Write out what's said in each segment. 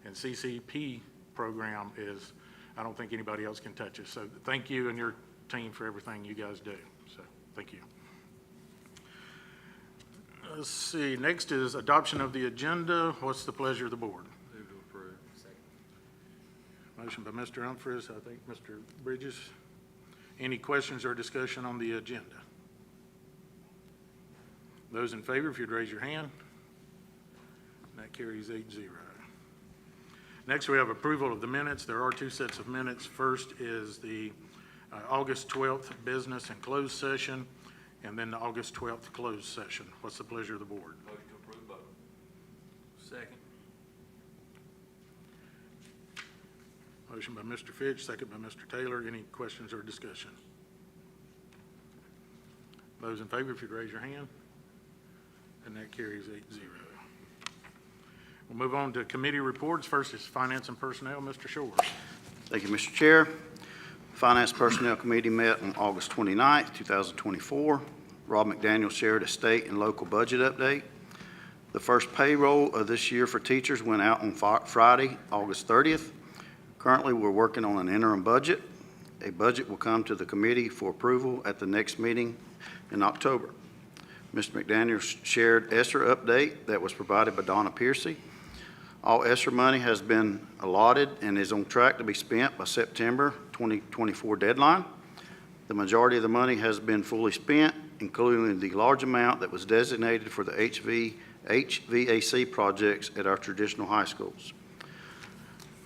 and CCP program is, I don't think anybody else can touch it. So thank you and your team for everything you guys do. So thank you. Let's see, next is adoption of the agenda. What's the pleasure of the board? Move to approve. Second. Motion by Mr. Humphries, I think Mr. Bridges. Any questions or discussion on the agenda? Those in favor, if you'd raise your hand. That carries 8-0. Next, we have approval of the minutes. There are two sets of minutes. First is the August 12th business and closed session, and then the August 12th closed session. What's the pleasure of the board? Motion to approve both. Second. Motion by Mr. Fitch, second by Mr. Taylor. Any questions or discussion? Those in favor, if you'd raise your hand. And that carries 8-0. We'll move on to committee reports. First is Finance and Personnel. Mr. Shores. Thank you, Mr. Chair. Finance Personnel Committee met on August 29th, 2024. Rob McDaniel shared a state and local budget update. The first payroll of this year for teachers went out on Friday, August 30th. Currently, we're working on an interim budget. A budget will come to the committee for approval at the next meeting in October. Mr. McDaniel shared ESSER update that was provided by Donna Piercy. All ESSER money has been allotted and is on track to be spent by September 2024 deadline. The majority of the money has been fully spent, including the large amount that was designated for the HVAC projects at our traditional high schools.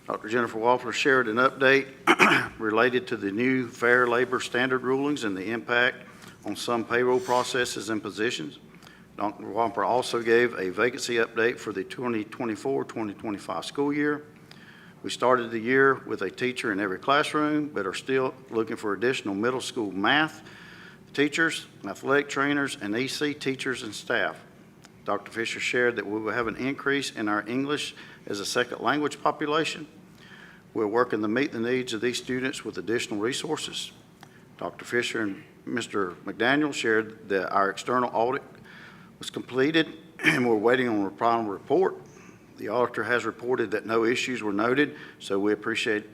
Dr. Jennifer Wampler shared an update related to the new Fair Labor Standard rulings and the impact on some payroll processes and positions. Dr. Wampler also gave a vacancy update for the 2024-2025 school year. We started the year with a teacher in every classroom, but are still looking for additional middle school math teachers, athletic trainers, and EC teachers and staff. Dr. Fisher shared that we will have an increase in our English as a second language population. We're working to meet the needs of these students with additional resources. Dr. Fisher and Mr. McDaniel shared that our external audit was completed and we're waiting on a final report. The auditor has reported that no issues were noted, so we anticipate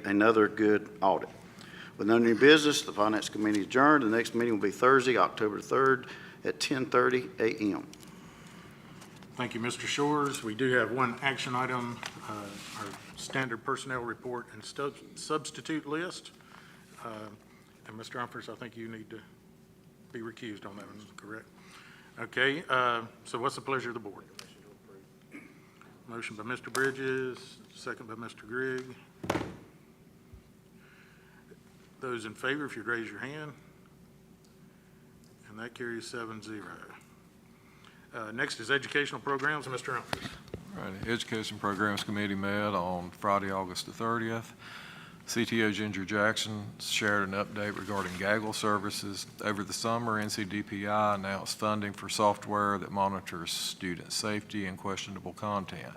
another good audit. With no new business, the Finance Committee adjourned. The next meeting will be Thursday, October 3rd at 10:30 a.m. Thank you, Mr. Shores. We do have one action item, our standard personnel report and substitute list. And Mr. Humphries, I think you need to be recused on that one, correct? Okay, so what's the pleasure of the board? Motion by Mr. Bridges, second by Mr. Grigg. Those in favor, if you'd raise your hand. And that carries 7-0. Next is educational programs, Mr. Humphries. All right, Education Programs Committee met on Friday, August the 30th. CTO Ginger Jackson shared an update regarding gaggle services. Over the summer, NCDPI announced funding for software that monitors student safety and questionable content.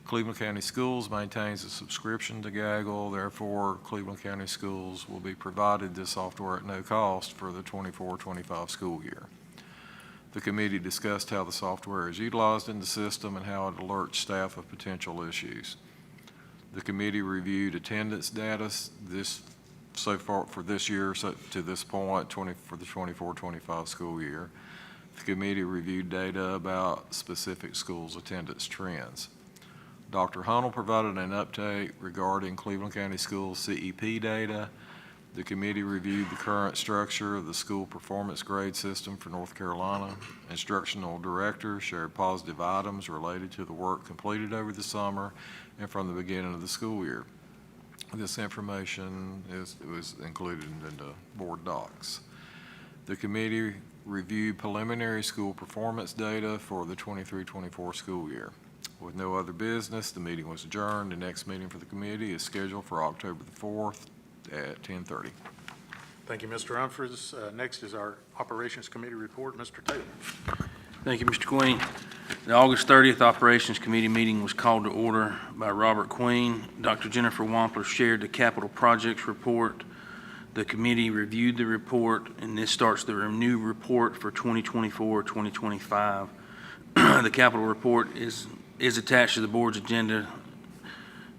Cleveland County Schools maintains a subscription to Gaggle. Therefore, Cleveland County Schools will be provided this software at no cost for the 24-25 school year. The committee discussed how the software is utilized in the system and how it alerts staff of potential issues. The committee reviewed attendance data so far for this year, to this point, for the 24-25 school year. The committee reviewed data about specific schools' attendance trends. Dr. Hunnell provided an update regarding Cleveland County Schools CEP data. The committee reviewed the current structure of the school performance grade system for North Carolina. Instructional director shared positive items related to the work completed over the summer and from the beginning of the school year. This information was included in the board docs. The committee reviewed preliminary school performance data for the 23-24 school year. With no other business, the meeting was adjourned. The next meeting for the committee is scheduled for October the 4th at 10:30. Thank you, Mr. Humphries. Next is our Operations Committee report. Mr. Taylor. Thank you, Mr. Queen. The August 30th Operations Committee meeting was called to order by Robert Queen. Dr. Jennifer Wampler shared the capital projects report. The committee reviewed the report, and this starts the new report for 2024-2025. The capital report is is attached to the board's agenda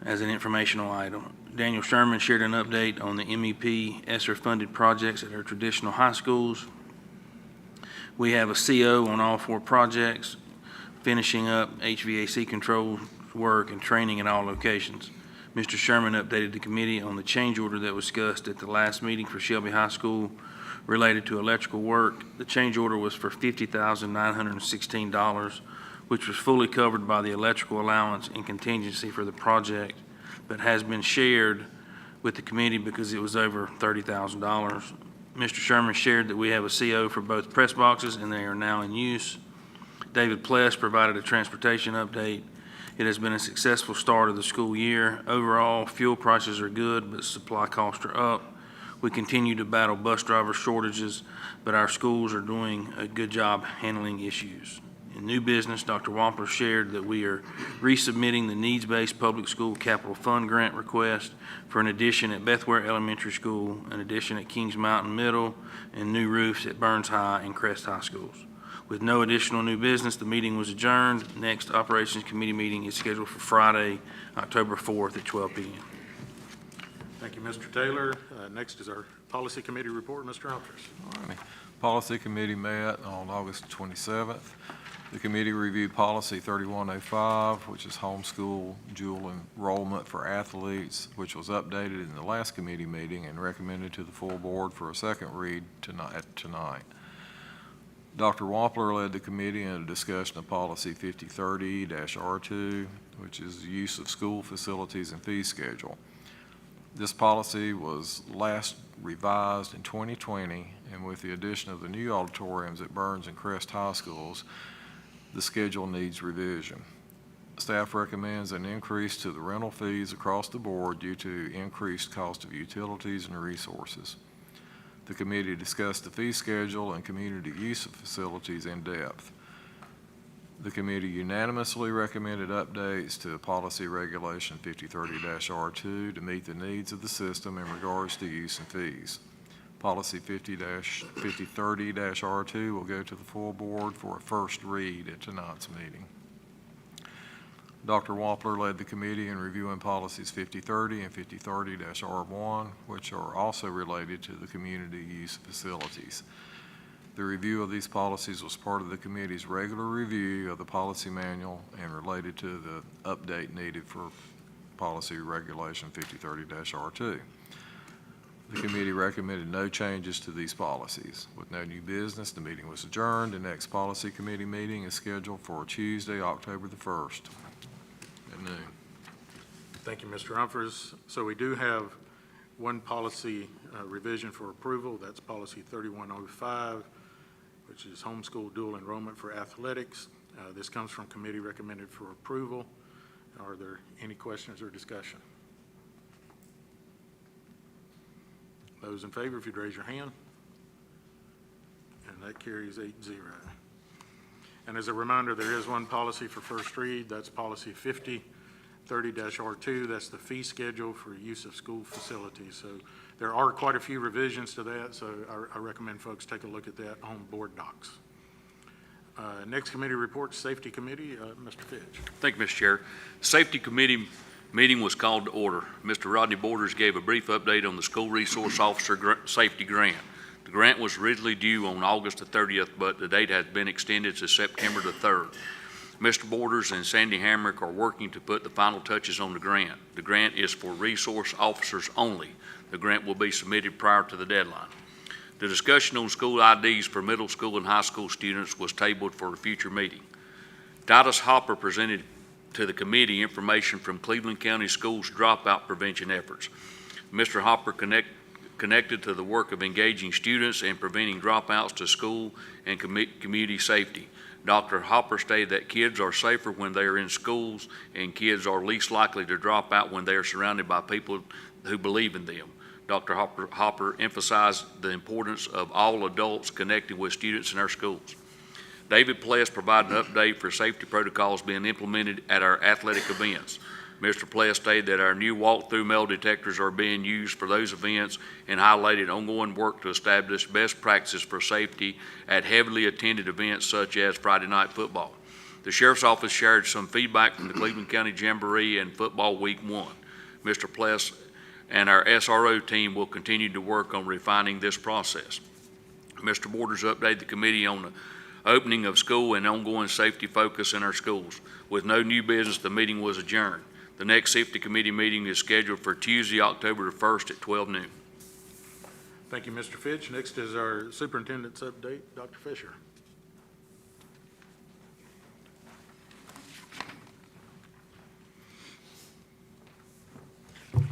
as an informational item. Daniel Sherman shared an update on the MEP ESSER-funded projects at our traditional high schools. We have a CO on all 4 projects, finishing up HVAC control work and training at all locations. Mr. Sherman updated the committee on the change order that was discussed at the last meeting for Shelby High School related to electrical work. The change order was for $50,916, which was fully covered by the electrical allowance and contingency for the project, but has been shared with the committee because it was over $30,000. Mr. Sherman shared that we have a CO for both press boxes and they are now in use. David Pless provided a transportation update. It has been a successful start of the school year. Overall, fuel prices are good, but supply costs are up. We continue to battle bus driver shortages, but our schools are doing a good job handling issues. In new business, Dr. Wampler shared that we are resubmitting the needs-based public school capital fund grant request for an addition at Bethware Elementary School, an addition at Kings Mountain Middle, and new roofs at Burns High and Crest High Schools. With no additional new business, the meeting was adjourned. Next Operations Committee meeting is scheduled for Friday, October 4th at 12 p.m. Thank you, Mr. Taylor. Next is our Policy Committee report. Mr. Humphries. All righty. Policy Committee met on August 27th. The committee reviewed Policy 3105, which is homeschool dual enrollment for athletes, which was updated in the last committee meeting and recommended to the full board for a second read tonight. Dr. Wampler led the committee in a discussion of Policy 5030-R2, which is the use of school facilities and fee schedule. This policy was last revised in 2020, and with the addition of the new auditoriums at Burns and Crest High Schools, the schedule needs revision. Staff recommends an increase to the rental fees across the board due to increased cost of utilities and resources. The committee discussed the fee schedule and community use of facilities in depth. The committee unanimously recommended updates to Policy Regulation 5030-R2 to meet the needs of the system in regards to use and fees. Policy 5030-R2 will go to the full board for a first read at tonight's meeting. Dr. Wampler led the committee in reviewing policies 5030 and 5030-R1, which are also related to the community use facilities. The review of these policies was part of the committee's regular review of the policy manual and related to the update needed for Policy Regulation 5030-R2. The committee recommended no changes to these policies. With no new business, the meeting was adjourned. The next Policy Committee meeting is scheduled for Tuesday, October the 1st at noon. Thank you, Mr. Humphries. So we do have one policy revision for approval. That's Policy 3105, which is homeschool dual enrollment for athletics. This comes from committee recommended for approval. Are there any questions or discussion? Those in favor, if you'd raise your hand. And that carries 8-0. And as a reminder, there is one policy for first read. That's Policy 5030-R2. That's the fee schedule for use of school facilities. So there are quite a few revisions to that, so I recommend folks take a look at that on board docs. Next committee report, Safety Committee. Mr. Fitch. Thank you, Mr. Chair. Safety Committee meeting was called to order. Mr. Rodney Borders gave a brief update on the School Resource Officer Safety Grant. The grant was originally due on August the 30th, but the date has been extended to September the 3rd. Mr. Borders and Sandy Hamrick are working to put the final touches on the grant. The grant is for resource officers only. The grant will be submitted prior to the deadline. The discussion on school IDs for middle school and high school students was tabled for a future meeting. Titus Hopper presented to the committee information from Cleveland County Schools dropout prevention efforts. Mr. Hopper connected to the work of engaging students and preventing dropouts to school and community safety. Dr. Hopper stated that kids are safer when they are in schools and kids are least likely to drop out when they are surrounded by people who believe in them. Dr. Hopper emphasized the importance of all adults connecting with students in our schools. David Pless provided an update for safety protocols being implemented at our athletic events. Mr. Pless stated that our new walk-through metal detectors are being used for those events and highlighted ongoing work to establish best practices for safety at heavily attended events such as Friday night football. The Sheriff's Office shared some feedback from the Cleveland County Jamboree and Football Week 1. Mr. Pless and our SRO team will continue to work on refining this process. Mr. Borders updated the committee on the opening of school and ongoing safety focus in our schools. With no new business, the meeting was adjourned. The next safety committee meeting is scheduled for Tuesday, October the 1st at 12 noon. Thank you, Mr. Fitch. Next is our superintendent's update, Dr. Fisher.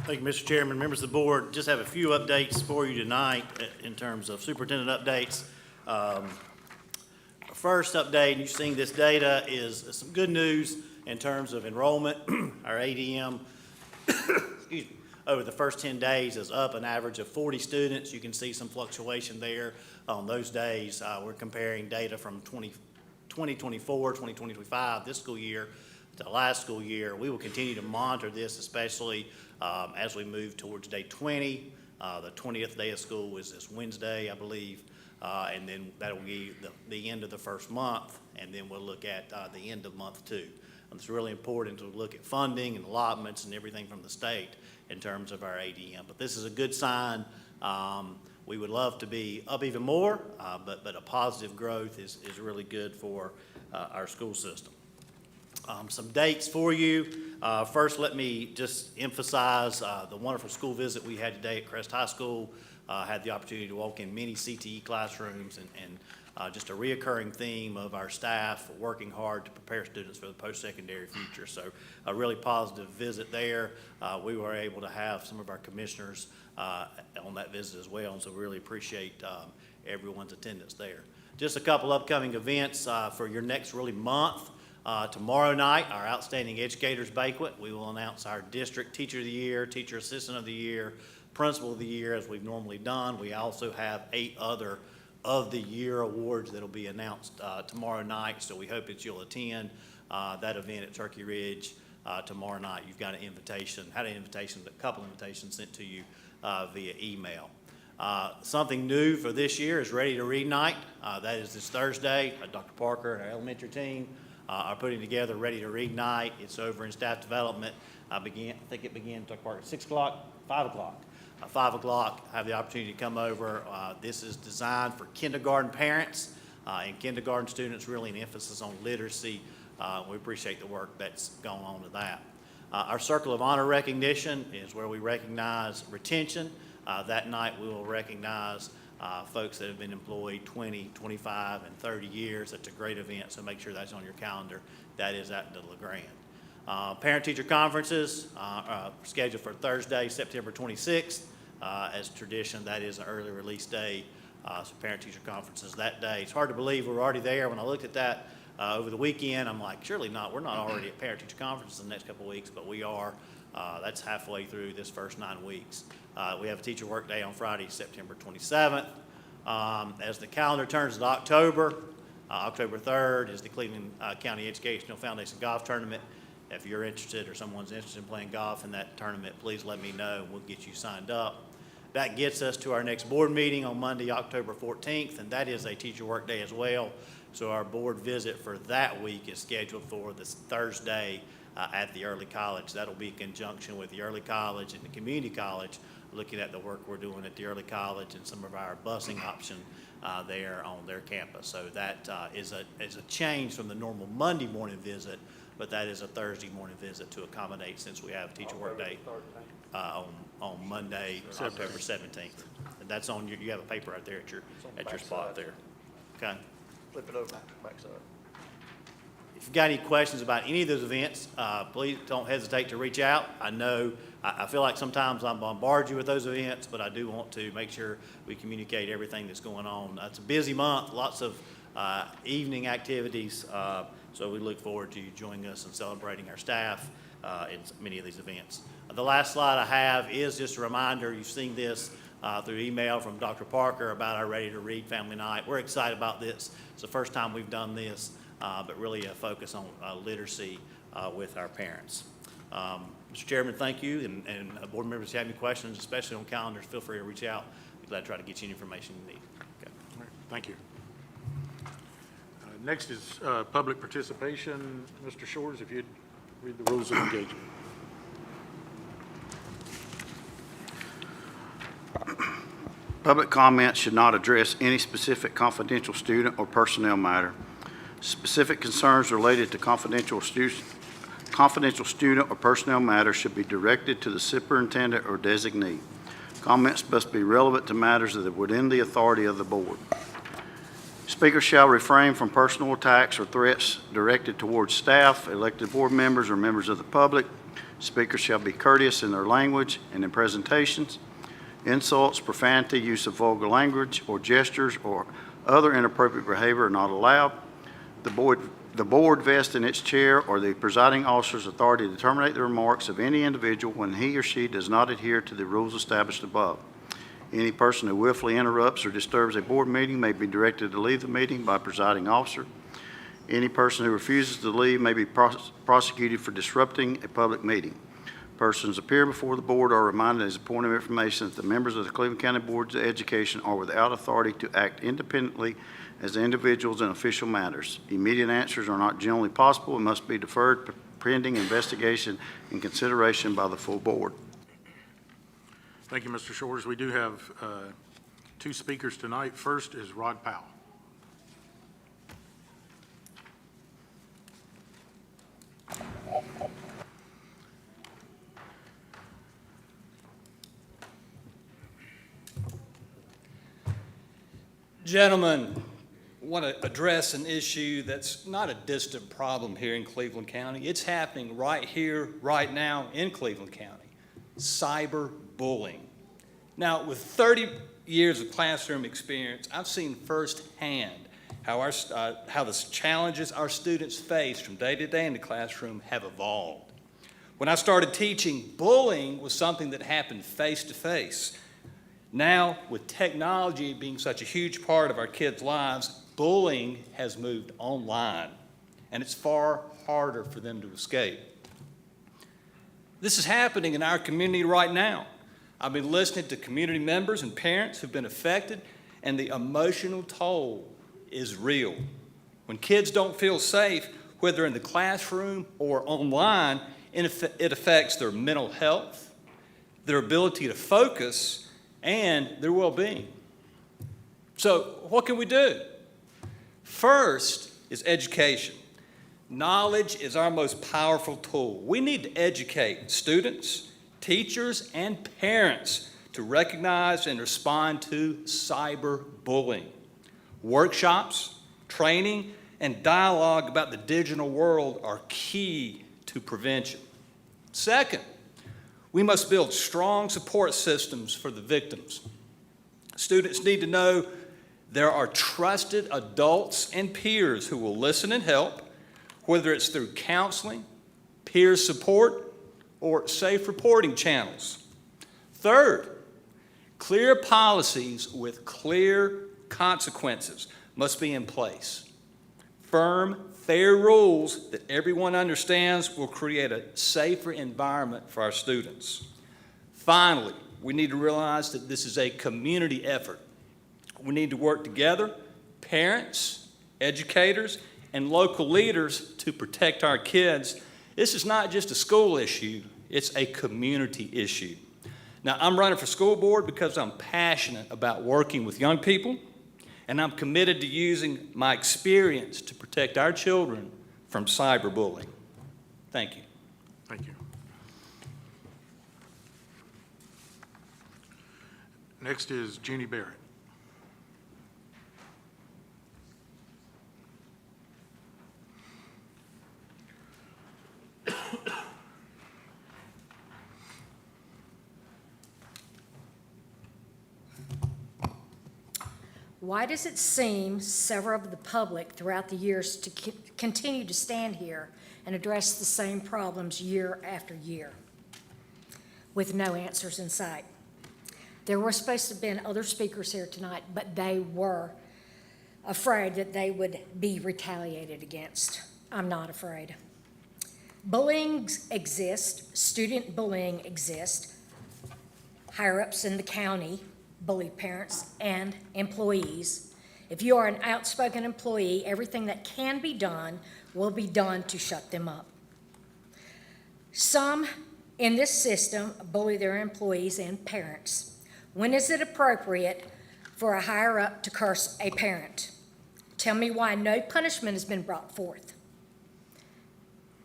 Thank you, Mr. Chairman. Members of the board, just have a few updates for you tonight in terms of superintendent updates. First update, and you've seen this data, is some good news in terms of enrollment. Our ADM excuse me, over the first 10 days is up an average of 40 students. You can see some fluctuation there on those days. We're comparing data from 2024, 2025, this school year, to last school year. We will continue to monitor this, especially as we move towards day 20. The 20th day of school is this Wednesday, I believe, and then that'll be the end of the first month, and then we'll look at the end of month 2. It's really important to look at funding and allotments and everything from the state in terms of our ADM. But this is a good sign. We would love to be up even more, but a positive growth is really good for our school system. Some dates for you. First, let me just emphasize the wonderful school visit we had today at Crest High School. Had the opportunity to walk in many CTE classrooms and just a reoccurring theme of our staff working hard to prepare students for the post-secondary future. So a really positive visit there. We were able to have some of our commissioners on that visit as well, and so we really appreciate everyone's attendance there. Just a couple upcoming events for your next really month. Tomorrow night, our Outstanding Educators Banquet. We will announce our District Teacher of the Year, Teacher Assistant of the Year, Principal of the Year, as we've normally done. We also have 8 other of the year awards that'll be announced tomorrow night, so we hope that you'll attend that event at Turkey Ridge tomorrow night. You've got an invitation, a couple invitations sent to you via email. Something new for this year is Ready to Read Night. That is this Thursday. Dr. Parker and our elementary team are putting together Ready to Read Night. It's over in staff development. I think it began, Dr. Parker, 6 o'clock, 5 o'clock. 5 o'clock, have the opportunity to come over. This is designed for kindergarten parents and kindergarten students, really an emphasis on literacy. We appreciate the work that's gone on to that. Our Circle of Honor recognition is where we recognize retention. That night we will recognize folks that have been employed 20, 25, and 30 years. That's a great event, so make sure that's on your calendar. That is at the LeGrand. Parent-teacher conferences are scheduled for Thursday, September 26th. As tradition, that is an early release day, so parent-teacher conferences that day. It's hard to believe we're already there. When I looked at that over the weekend, I'm like, surely not. We're not already at parent-teacher conferences in the next couple of weeks, but we are. That's halfway through this first 9 weeks. We have a teacher work day on Friday, September 27th. As the calendar turns to October, October 3rd is the Cleveland County Educational Foundation Golf Tournament. If you're interested or someone's interested in playing golf in that tournament, please let me know and we'll get you signed up. That gets us to our next board meeting on Monday, October 14th, and that is a teacher work day as well. So our board visit for that week is scheduled for this Thursday at the early college. That'll be in conjunction with the early college and the community college, looking at the work we're doing at the early college and some of our busing option there on their campus. So that is a change from the normal Monday morning visit, but that is a Thursday morning visit to accommodate since we have teacher work day on Monday, October 17th. And that's on you have a paper right there at your spot there. Okay. Flip it over, backs up. If you've got any questions about any of those events, please don't hesitate to reach out. I feel like sometimes I bombard you with those events, but I do want to make sure we communicate everything that's going on. It's a busy month, lots of evening activities, so we look forward to you joining us and celebrating our staff in many of these events. The last slide I have is just a reminder. You've seen this through email from Dr. Parker about our Ready to Read Family Night. We're excited about this. It's the first time we've done this, but really a focus on literacy with our parents. Mr. Chairman, thank you, and board members, if you have any questions, especially on calendars, feel free to reach out. We're glad to try to get you any information you need. Okay. All right, thank you. Next is public participation. Mr. Shores, if you'd read the rules of engagement. Public comments should not address any specific confidential student or personnel matter. Specific concerns related to confidential student or personnel matters should be directed to the superintendent or designee. Comments must be relevant to matters that are within the authority of the board. Speakers shall refrain from personal attacks or threats directed towards staff, elected board members, or members of the public. Speakers shall be courteous in their language and in presentations. Insults, profanity, use of vulgar language or gestures or other inappropriate behavior are not allowed. The board vests in its chair or the presiding officer's authority to terminate the remarks of any individual when he or she does not adhere to the rules established above. Any person who willfully interrupts or disturbs a board meeting may be directed to leave the meeting by presiding officer. Any person who refuses to leave may be prosecuted for disrupting a public meeting. Persons appear before the board are reminded as a point of information that the members of the Cleveland County Board of Education are without authority to act independently as individuals in official matters. Immediate answers are not generally possible and must be deferred pending investigation and consideration by the full board. Thank you, Mr. Shores. We do have two speakers tonight. First is Rod Powell. Gentlemen, I want to address an issue that's not a distant problem here in Cleveland County. It's happening right here, right now in Cleveland County. Cyberbullying. Now, with 30 years of classroom experience, I've seen firsthand how the challenges our students face from day to day in the classroom have evolved. When I started teaching, bullying was something that happened face to face. Now, with technology being such a huge part of our kids' lives, bullying has moved online, and it's far harder for them to escape. This is happening in our community right now. I've been listening to community members and parents who've been affected, and the emotional toll is real. When kids don't feel safe, whether in the classroom or online, it affects their mental health, their ability to focus, and their well-being. So what can we do? First is education. Knowledge is our most powerful tool. We need to educate students, teachers, and parents to recognize and respond to cyberbullying. Workshops, training, and dialogue about the digital world are key to prevention. Second, we must build strong support systems for the victims. Students need to know there are trusted adults and peers who will listen and help, whether it's through counseling, peer support, or safe reporting channels. Third, clear policies with clear consequences must be in place. Firm, fair rules that everyone understands will create a safer environment for our students. Finally, we need to realize that this is a community effort. We need to work together, parents, educators, and local leaders to protect our kids. This is not just a school issue, it's a community issue. Now, I'm running for school board because I'm passionate about working with young people, and I'm committed to using my experience to protect our children from cyberbullying. Thank you. Thank you. Next is Jeannie Barrett. Why does it seem several of the public throughout the years to continue to stand here and address the same problems year after year with no answers in sight? There were supposed to have been other speakers here tonight, but they were afraid that they would be retaliated against. I'm not afraid. Bullying exists, student bullying exists. Higher-ups in the county bully parents and employees. If you are an outspoken employee, everything that can be done will be done to shut them up. Some in this system bully their employees and parents. When is it appropriate for a higher-up to curse a parent? Tell me why no punishment has been brought forth.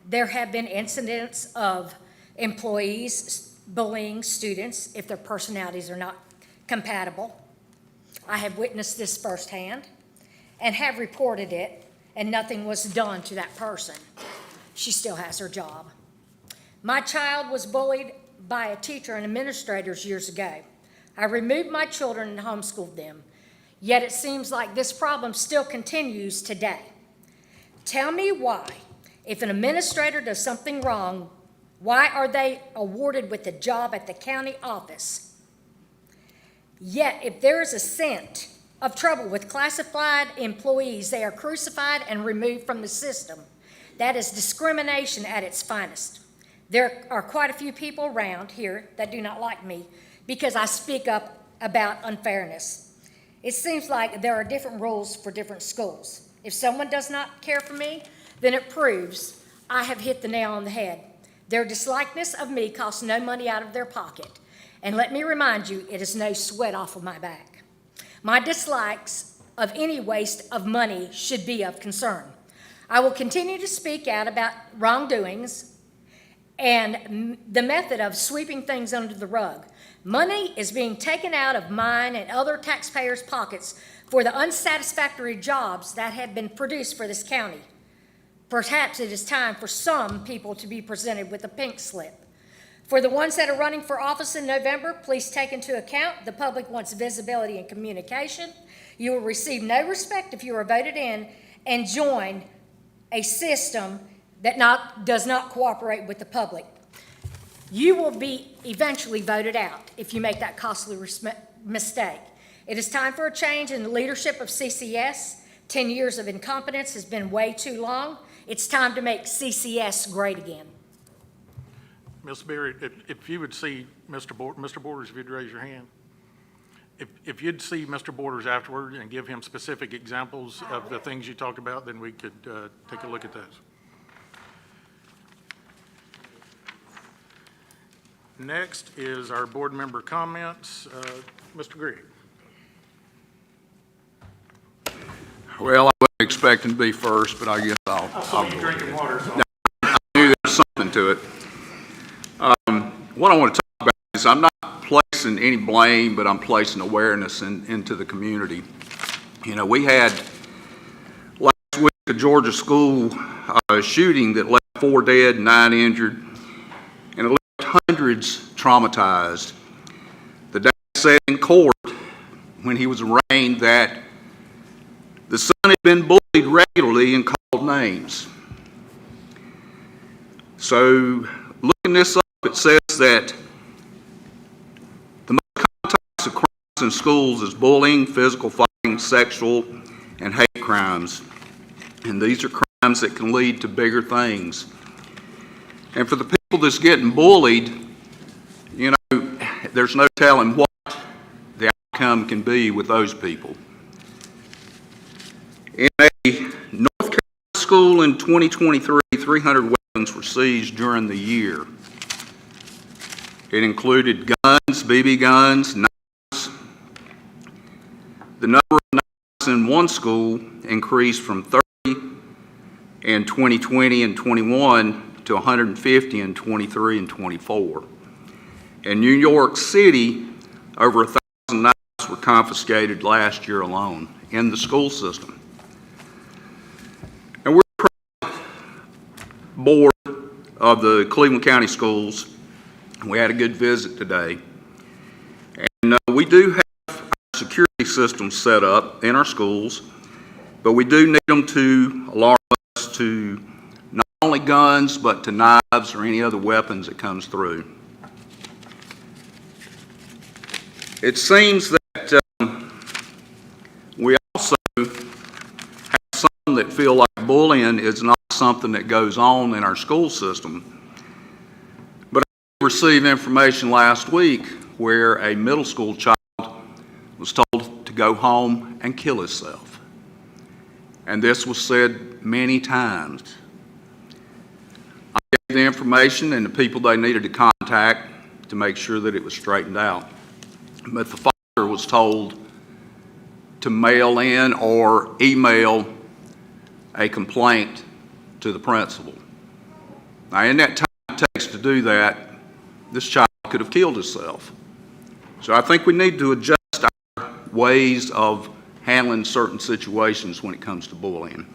There have been incidents of employees bullying students if their personalities are not compatible. I have witnessed this firsthand and have reported it, and nothing was done to that person. She still has her job. My child was bullied by a teacher and administrators years ago. I removed my children and homeschooled them, yet it seems like this problem still continues today. Tell me why, if an administrator does something wrong, why are they awarded with a job at the county office? Yet if there is a scent of trouble with classified employees, they are crucified and removed from the system. That is discrimination at its finest. There are quite a few people around here that do not like me because I speak up about unfairness. It seems like there are different rules for different schools. If someone does not care for me, then it proves I have hit the nail on the head. Their dislikeness of me costs no money out of their pocket. And let me remind you, it is no sweat off of my back. My dislikes of any waste of money should be of concern. I will continue to speak out about wrongdoings and the method of sweeping things under the rug. Money is being taken out of mine and other taxpayers' pockets for the unsatisfactory jobs that have been produced for this county. Perhaps it is time for some people to be presented with a pink slip. For the ones that are running for office in November, please take into account the public wants visibility and communication. You will receive no respect if you are voted in and join a system that does not cooperate with the public. You will be eventually voted out if you make that costly mistake. It is time for a change in the leadership of CCS. 10 years of incompetence has been way too long. It's time to make CCS great again. Ms. Berry, if you would see Mr. Borders, if you'd raise your hand. If you'd see Mr. Borders afterward and give him specific examples of the things you talked about, then we could take a look at those. Next is our board member comments. Mr. Grigg. Well, I wasn't expecting to be first, but I guess I'll You drinking water, so. I knew there's something to it. What I want to talk about is I'm not placing any blame, but I'm placing awareness into the community. You know, we had last week a Georgia school shooting that left 4 dead, 9 injured, and it left hundreds traumatized. The dad said in court when he was arraigned that the son had been bullied regularly and called names. So looking this up, it says that the most common types of crimes in schools is bullying, physical fighting, sexual, and hate crimes. And these are crimes that can lead to bigger things. And for the people that's getting bullied, you know, there's no telling what the outcome can be with those people. In a North Carolina school in 2023, 300 weapons were seized during the year. It included guns, BB guns, knives. The number of knives in one school increased from 30 in 2020 and 21 to 150 in 23 and 24. In New York City, over 1,000 knives were confiscated last year alone in the school system. And we're proud board of the Cleveland County Schools. We had a good visit today. And we do have our security systems set up in our schools, but we do need them to alarm us to not only guns, but to knives or any other weapons that comes through. It seems that we also have some that feel like bullying is not something that goes on in our school system. But I received information last week where a middle school child was told to go home and kill himself. and this was said many times. I gave the information and the people they needed to contact to make sure that it was straightened out. But the father was told to mail in or email a complaint to the principal. Now, in that time it takes to do that, this child could have killed himself. So I think we need to adjust our ways of handling certain situations when it comes to bullying.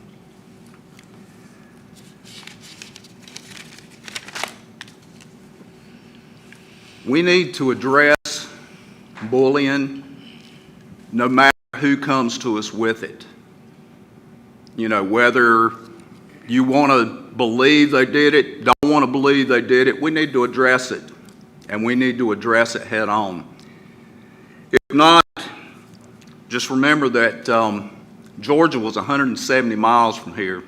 We need to address bullying no matter who comes to us with it. You know, whether you want to believe they did it, don't want to believe they did it, we need to address it, and we need to address it head on. If not, just remember that Georgia was 170 miles from here.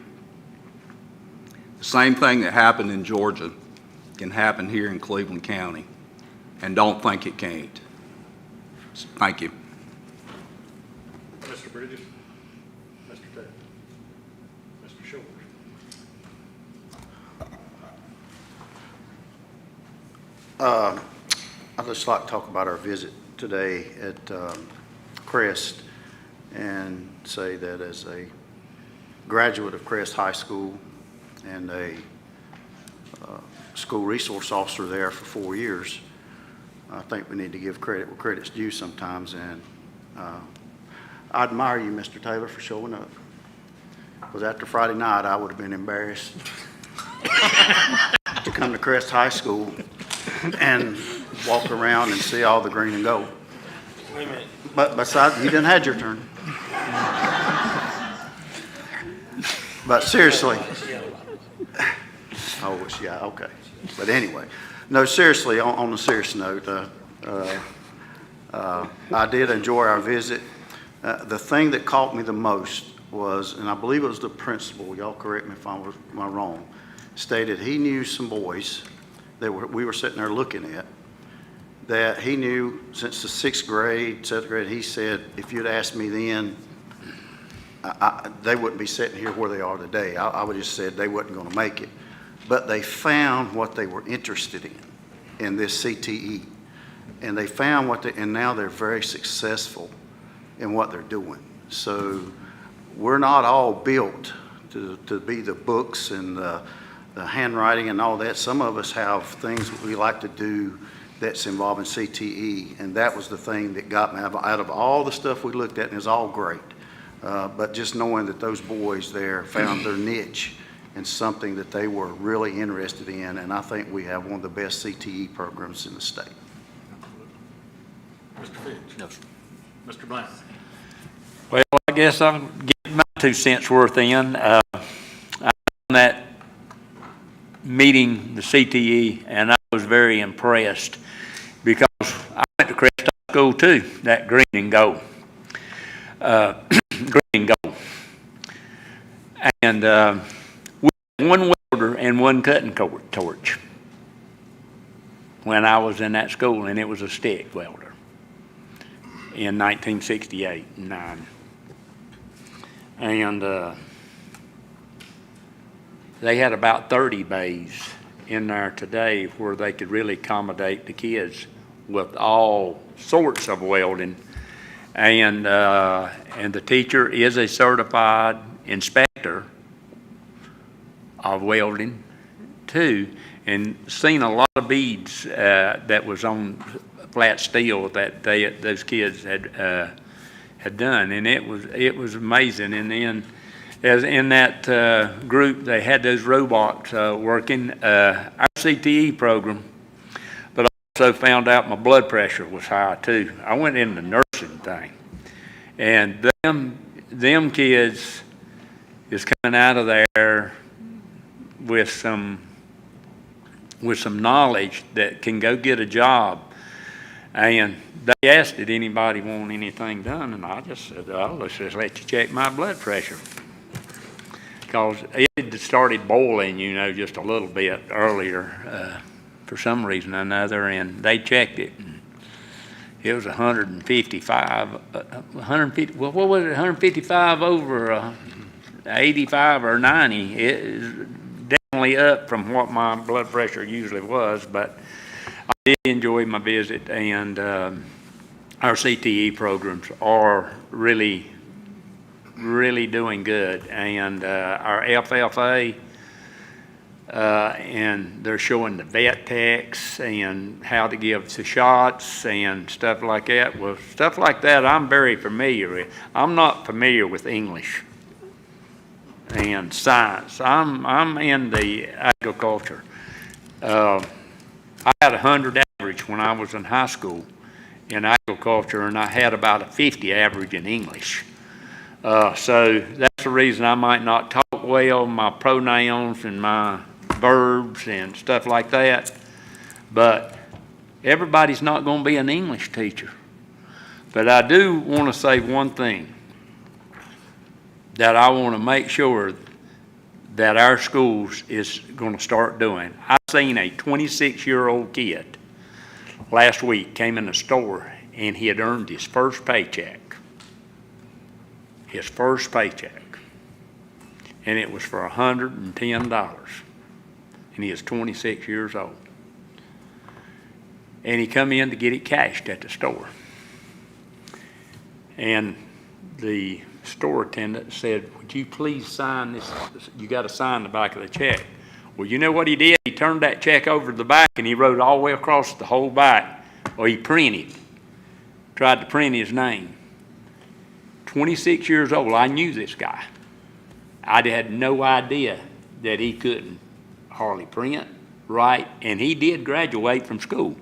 The same thing that happened in Georgia can happen here in Cleveland County, and don't think it can't. Thank you. Mr. Bridges? Mr. Taylor? Mr. Shores? I'd just like to talk about our visit today at Crest and say that as a graduate of Crest High School and a school resource officer there for 4 years, I think we need to give credit where credit's due sometimes, and I admire you, Mr. Taylor, for showing up. Because after Friday night, I would have been embarrassed to come to Crest High School and walk around and see all the green and gold. Wait a minute. But besides, you didn't have your turn. But seriously. Oh, yeah, okay. But anyway, no, seriously, on a serious note, I did enjoy our visit. The thing that caught me the most was, and I believe it was the principal, y'all correct me if I'm wrong, stated he knew some boys that we were sitting there looking at, that he knew since the 6th grade, 7th grade. He said, if you'd asked me then, they wouldn't be sitting here where they are today. I would have just said they wasn't going to make it. But they found what they were interested in this CTE. And they found and now they're very successful in what they're doing. So we're not all built to be the books and the handwriting and all that. Some of us have things that we like to do that's involving CTE, and that was the thing that got me out of all the stuff we looked at, and it was all great. But just knowing that those boys there found their niche and something that they were really interested in, and I think we have one of the best CTE programs in the state. Mr. Fitch? No, sir. Mr. Blount? Well, I guess I'm getting my 2 cents worth in. I was on that meeting, the CTE, and I was very impressed because I went to Crest High School too, that green and gold. Green and gold. And we had one welder and one cutting torch when I was in that school, and it was a stick welder in 1968 and 9. And they had about 30 bays in there today where they could really accommodate the kids with all sorts of welding. And the teacher is a certified inspector of welding too, and seen a lot of beads that was on flat steel that those kids had done, and it was amazing. And then, as in that group, they had those robots working. Our CTE program, but I also found out my blood pressure was high too. I went in the nursing thing, and them kids is coming out of there with some knowledge that can go get a job. And they asked, did anybody want anything done? And I just said, oh, let's just let you check my blood pressure. Because it had started boiling, just a little bit earlier for some reason or another, and they checked it. And it was 155, 150, well, what was it, 155 over 85 or 90. It is definitely up from what my blood pressure usually was, but I did enjoy my visit, and our CTE programs are really doing good. And our FFA, and they're showing the vet techs and how to give the shots and stuff like that. Well, stuff like that I'm very familiar with. I'm not familiar with English and science. I'm in the agriculture. I had 100 average when I was in high school in agriculture, and I had about a 50 average in English. So that's the reason I might not talk well, my pronouns and my verbs and stuff like that. But everybody's not going to be an English teacher. But I do want to say one thing that I want to make sure that our schools is going to start doing. I seen a 26-year-old kid last week came in the store, and he had earned his first paycheck. His first paycheck. And it was for $110. And he is 26 years old. And he come in to get it cashed at the store. And the store attendant said, "Would you please sign this? You got to sign the back of the check." Well, you know what he did? He turned that check over to the back, and he wrote all the way across the whole back. Or he tried to print his name. 26 years old. I knew this guy. I had no idea that he couldn't hardly print, write, and he did graduate from school.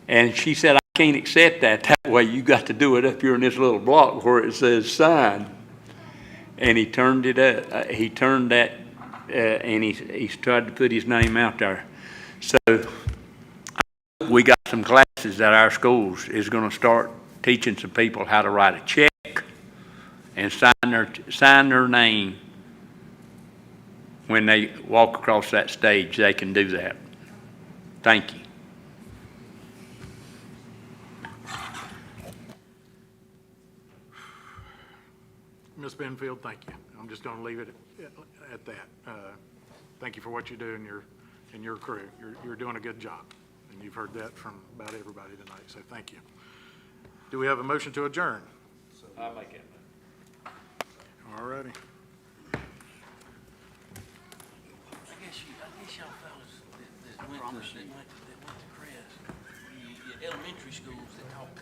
And she said, "I can't accept that way. You got to do it up here in this little block where it says sign." And he turned it up. He turned that, and he tried to put his name out there. So we got some classes at our schools is going to start teaching some people how to write a check and sign their name when they walk across that stage. They can do that. Thank you. Ms. Benfield, thank you. I'm just going to leave it at that. Thank you for what you do in your crew. You're doing a good job, and you've heard that from about everybody tonight, so thank you. Do we have a motion to adjourn? I'll make it. All righty. I guess y'all fellas that went to Crest, elementary schools that talk